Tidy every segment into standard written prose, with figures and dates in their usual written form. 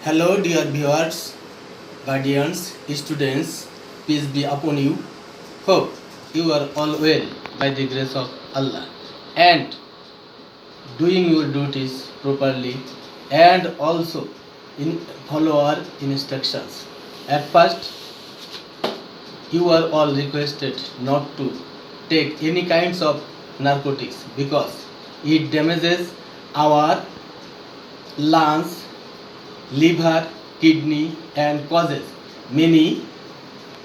Hello, dear viewers, guardians, students, peace be upon you. Hope you are all well by the grace of Allah and doing your duties properly and also follow our instructions. At first, you are all requested not to take any kinds of narcotics because it damages our lungs, liver, kidney and causes many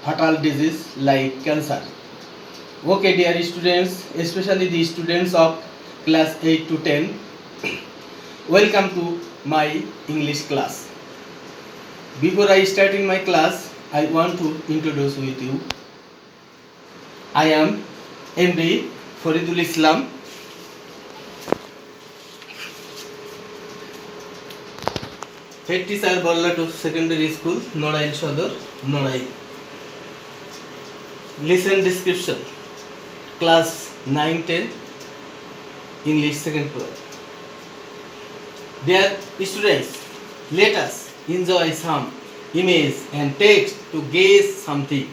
fatal diseases like cancer. Okay, dear students, especially the students of class 8 to 10, welcome to my English class. Before I start in my class, I want to introduce with you. I am MD Faridul Islam. Head teacher Ballatu Secondary School, Norail Shodor, Norail. Listen description. Class 9-10 English second floor. Dear students, let us enjoy some image and text to guess something.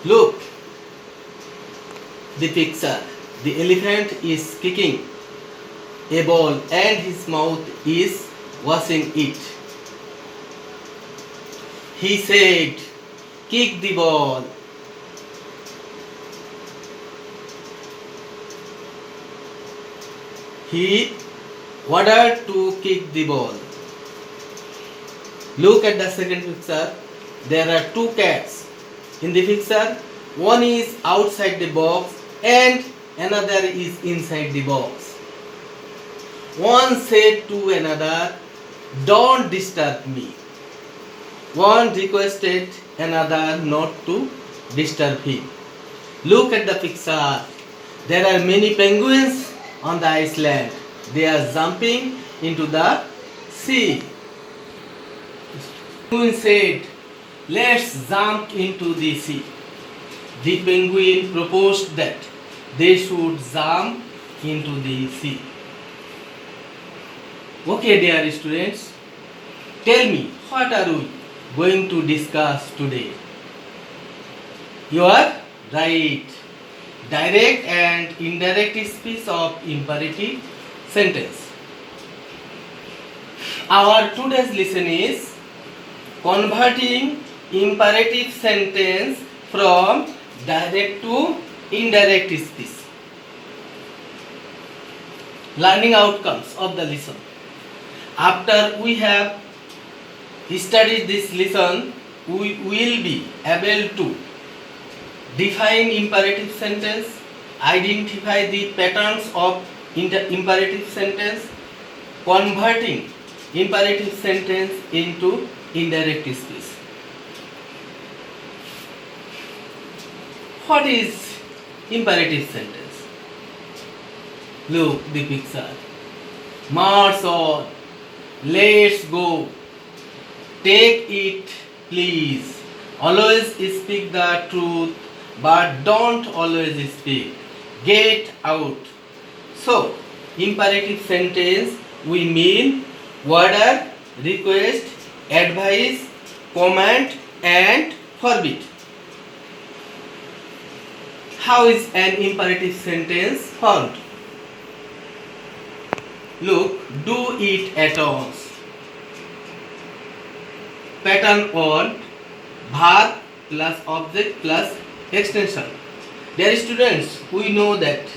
Look the picture. The elephant is kicking a ball and his mouth is washing it. He said, "Kick the ball." He ordered to kick the ball. Look at the second picture. There are two cats. In the picture, one is outside the box and another is inside the box. One said to another, "Don't disturb me." One requested another not to disturb him. Look at the picture. There are many penguins on the island. They are jumping into the sea. Penguin said, "Let's jump into the sea." The penguin proposed that they should jump into the sea. Okay, dear students, tell me, what are we going to discuss today? You are right. Direct and indirect speech of imperative sentence. Our today's lesson is converting imperative sentence from direct to indirect speech. Learning outcomes of the lesson. After we have studied this lesson, we will be able to define imperative sentence, identify the patterns of imperative sentence, converting imperative sentence into indirect speech. What is imperative sentence? Look the picture. March on. Let's go. Take it, please. Always speak the truth, but don't always speak. Get out. So, imperative sentence we mean order, request, advise, command and forbid. How is an imperative sentence formed? Look, do it at once. Pattern 1, verb plus object plus extension. Dear students, we know that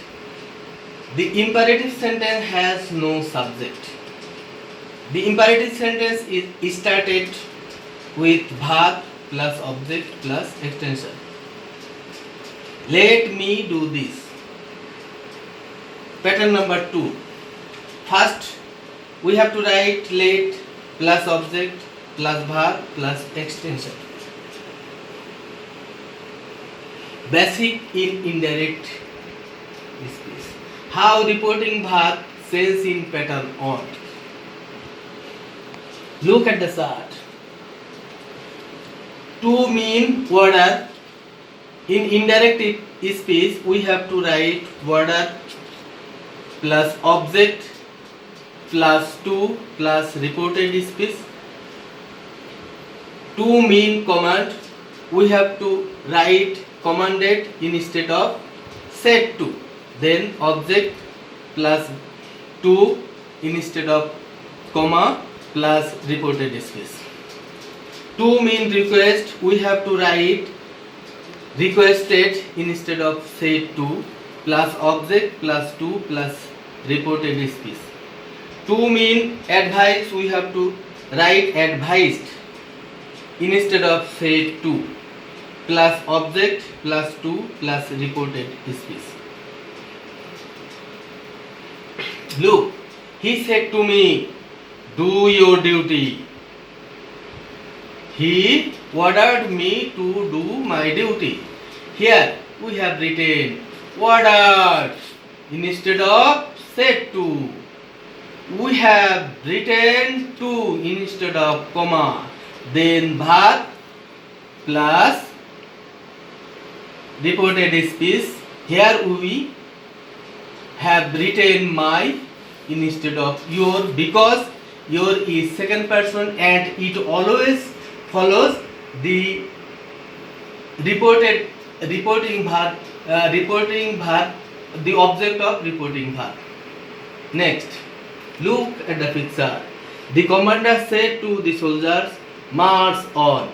the imperative sentence has no subject. The imperative sentence is started with verb plus object plus extension. Let me do this. Pattern number 2. First, we have to write let plus object plus verb plus extension. Basic in indirect speech. How reporting verb change in pattern 1. Look at the chart. To mean order, in indirect speech we have to write order plus object plus 2 plus reported speech. To mean command, we have to write commanded instead of said to. Then object plus 2 instead of comma plus reported speech. To mean request, we have to write requested instead of said to plus object plus 2 plus reported speech. To mean advice, we have to write advised instead of said to plus object plus 2 plus reported speech. Look, he said to me, do your duty. He ordered me to do my duty. Here we have written ordered instead of said to. We have written to instead of comma. Then verb plus reported speech. Here we have written my instead of your, because your is second person and it always follows the reporting verb, the object of reporting verb. Next, look at the picture. The commander said to the soldiers, march on.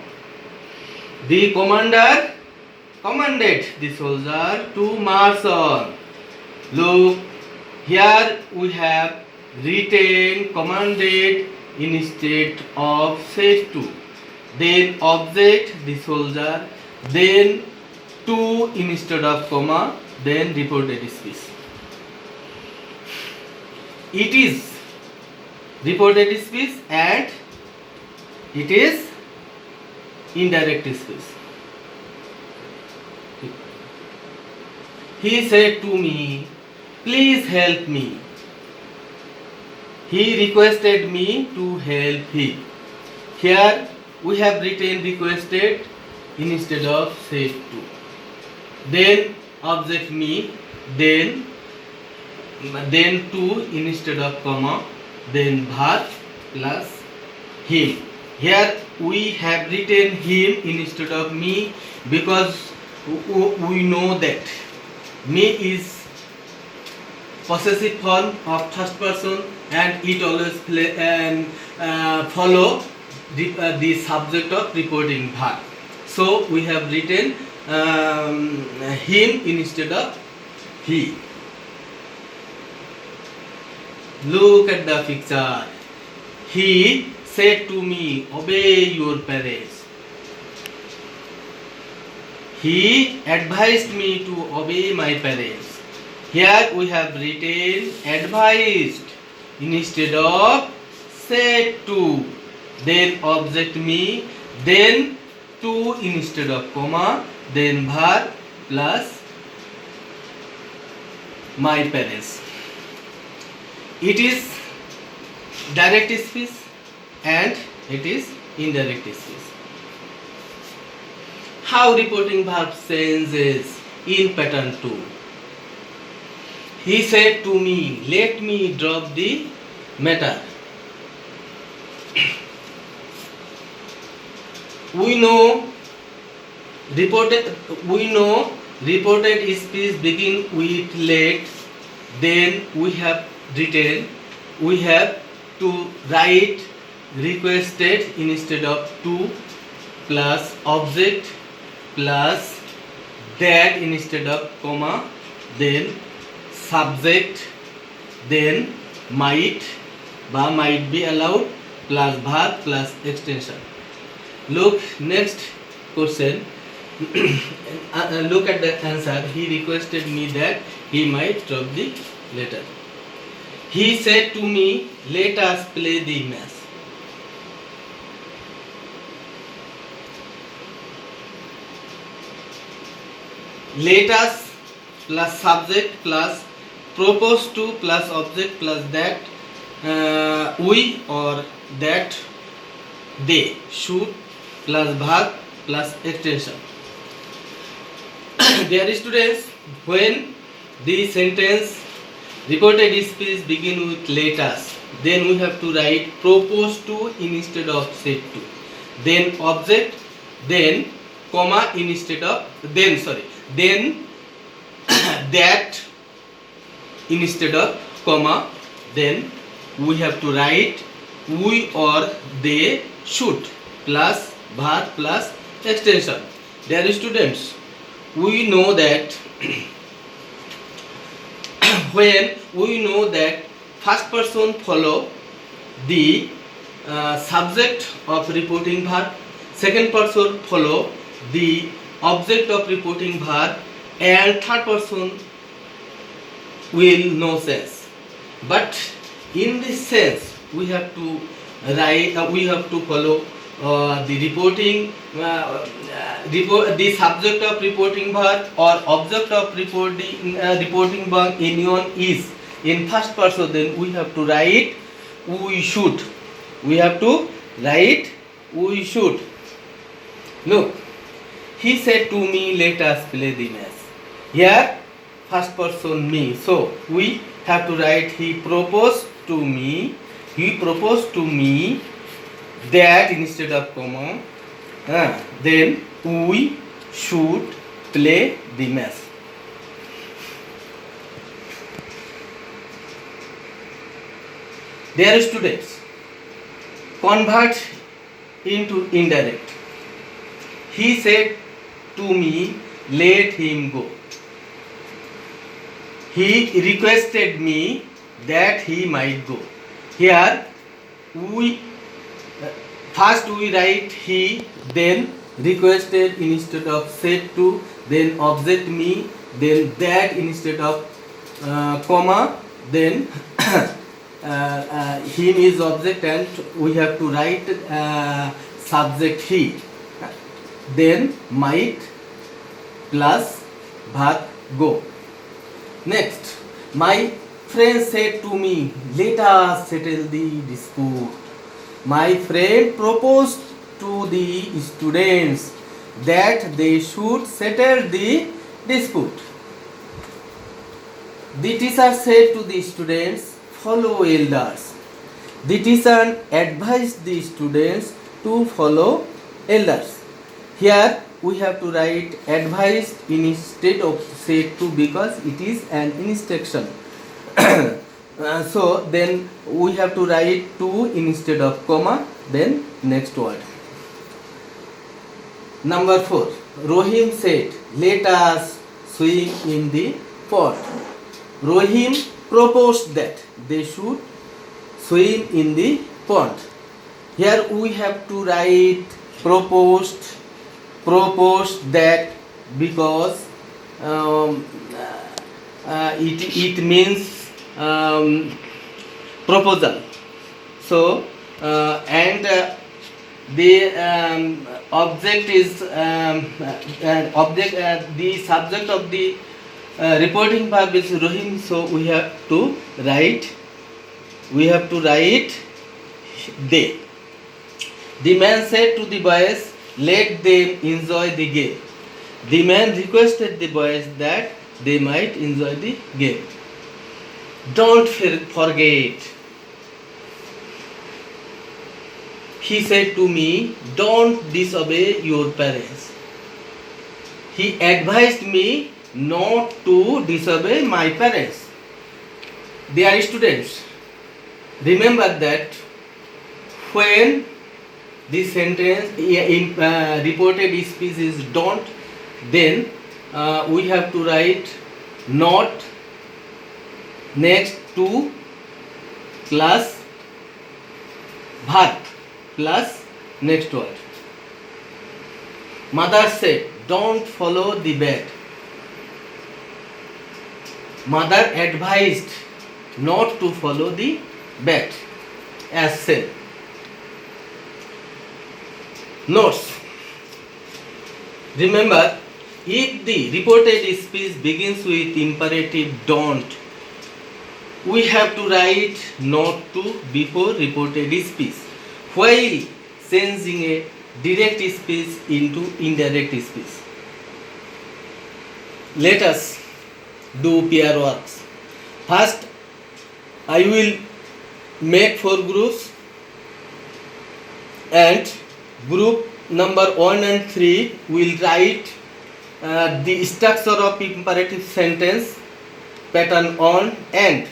The commander commanded the soldier to march on. Look, here we have written commanded instead of said to. Then object the soldier, then to instead of comma, then reported speech. It is reported speech and it is indirect speech. He said to me, please help me. He requested me to help him. Here we have written requested instead of said to. Then object me, then to instead of comma, then verb plus him. Here we have written him instead of me because we know that me is possessive form of first person and it always follow the subject of reporting verb. So we have written him instead of he. Look at the picture. He said to me, obey your parents. He advised me to obey my parents. Here we have written advised instead of said to. Then object me, then to instead of comma, then verb plus my parents. It is direct speech and it is indirect speech. How reporting verb changes in pattern 2. He said to me, let me drop the matter. We know reported speech begin with let. Then we have written, we have to write requested instead of to plus object plus that instead of comma, then subject, then might be allowed plus verb plus extension. Look, next question. Look at the answer. He requested me that he might drop the letter. He said to me, let us play the match. Let us plus subject plus propose to plus object plus that we or that they should plus verb plus extension. Dear students, when the sentence reported speech begin with let us, then we have to write propose to instead of said to, then object, then comma instead of then that instead of comma, then we have to write we or they should plus verb plus extension. Dear students, we know that when we know that first person follow the subject of reporting verb, second person follow the object of reporting verb, and third person will no sense. But in this sense, we have to write. We have to follow the reporting, the subject of reporting verb or object of reporting verb. Anyone is in first person. Then we have to write we should. We have to write we should. Look, he said to me, "Let us play the match." Here, first person me. So we have to write he proposed to me. He proposed to me that instead of comma. Then we should play the match. Dear students, convert into indirect. He said to me, "Let him go." He requested me that he might go. Here we first we write he, then requested instead of said to, then object me, then that instead of comma, then him is object and we have to write subject he, then might plus verb go. Next, my friend said to me, "Let us settle the dispute." My friend proposed to the students that they should settle the dispute. The teacher said to the students, "Follow elders." The teacher advised the students to follow elders. Here we have to write advised instead of said to because it is an instruction. So then we have to write to instead of comma, then next word. Number 4. Rohim said, "Let us swim in the pond." Rohim proposed that they should swim in the pond. Here we have to write proposed that because it means proposal. So the object is the subject of the reporting verb is Rohim. So we have to write they. The man said to the boys, "Let them enjoy the game." The man requested the boys that they might enjoy the game. Don't forget. He said to me, "Don't disobey your parents." He advised me not to disobey my parents. Dear students, remember that when the sentence in reported speech is don't, then we have to write not next to plus verb plus next word. Mother said, "Don't follow the bed." Mother advised not to follow the bed as said. Notes. Remember, if the reported speech begins with imperative don't, we have to write not to before reported speech while changing a direct speech into indirect speech. Let us do pair works. First, I will make 4 groups, and group number 1 and 3 will write the structure of imperative sentence pattern on and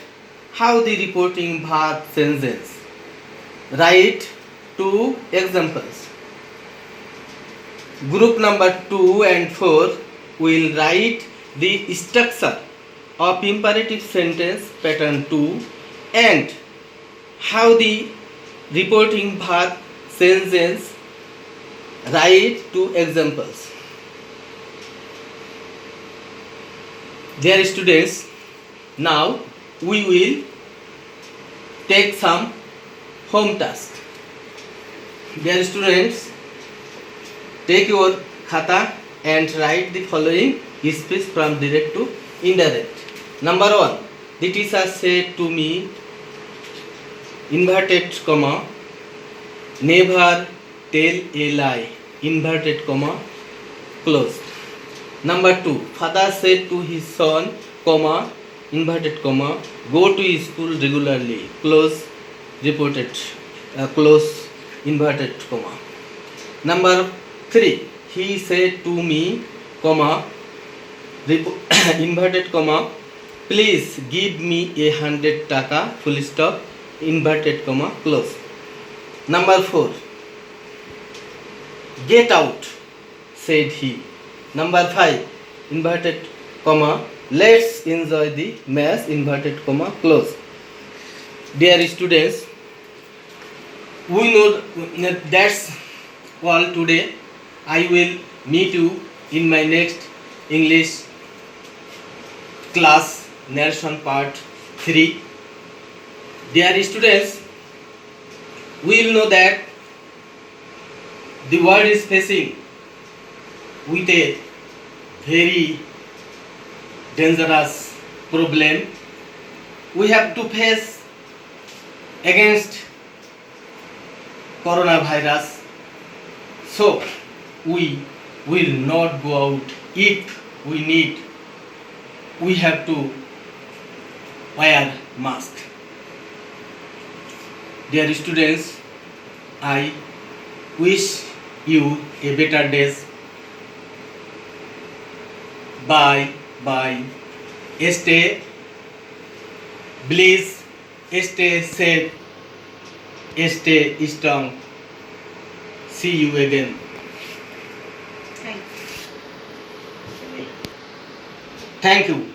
how the reporting verb changes. Write 2 examples. Group number 2 and 4 will write the structure of imperative sentence pattern 2 and how the reporting verb changes. Write 2 examples. Dear students, now we will take some home task. Dear students, take your khata and write the following speech from direct to indirect. Number 1. The teacher said to me, inverted comma, never tell a lie, inverted comma, close. Number 2. Father said to his son, comma, inverted comma, go to school regularly, close, reported, close, inverted comma. Number 3. He said to me, comma, inverted comma, please give me 100 taka, full stop, inverted comma, close. Number 4. Get out, said he. Number 5. Inverted comma, let's enjoy the match, inverted comma, close. Dear students, we know that's all today. I will meet you in my next English class, narration part 3. Dear students, we will know that the world is facing with a very dangerous problem. We have to face against coronavirus, so we will not go out. If we have to wear mask. Dear students, I wish you a better days. Bye. Stay, please stay safe, stay strong. See you again. Thank you.